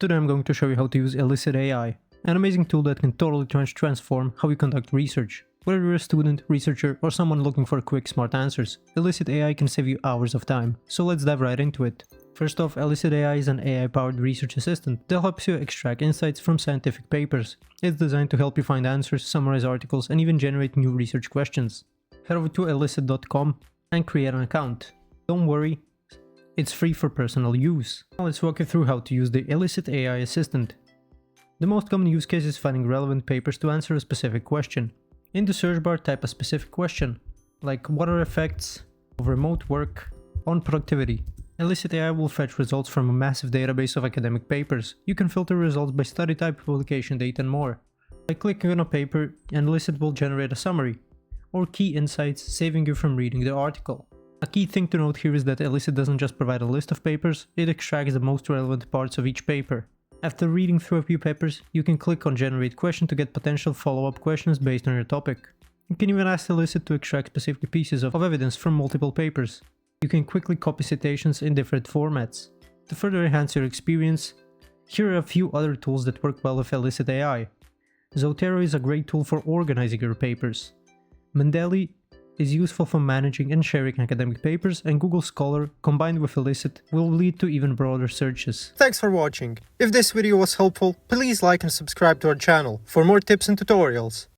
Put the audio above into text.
Today I'm going to show you how to use Elicit AI, an amazing tool that can totally transform how you conduct research. Whether you're a student, researcher, or someone looking for quick, smart answers, Elicit AI can save you hours of time. So let's dive right into it. First off, Elicit AI is an AI-powered research assistant that helps you extract insights from scientific papers. It's designed to help you find answers, summarize articles, and even generate new research questions. Head over to elicit.com and create an account. Don't worry, it's free for personal use. Now let's walk you through how to use the Elicit AI assistant. The most common use case is finding relevant papers to answer a specific question. In the search bar, type a specific question, like what are effects of remote work on productivity? Elicit AI will fetch results from a massive database of academic papers. You can filter results by study type, publication date, and more. By clicking on a paper, Elicit will generate a summary, or key insights, saving you from reading the article. A key thing to note here is that Elicit doesn't just provide a list of papers, it extracts the most relevant parts of each paper. After reading through a few papers, you can click on Generate Question to get potential follow-up questions based on your topic. You can even ask Elicit to extract specific pieces of evidence from multiple papers. You can quickly copy citations in different formats. To further enhance your experience, here are a few other tools that work well with Elicit AI. Zotero is a great tool for organizing your papers. Mendeley is useful for managing and sharing academic papers, and Google Scholar combined with Elicit will lead to even broader searches. Thanks for watching. If this video was helpful, please like and subscribe to our channel for more tips and tutorials.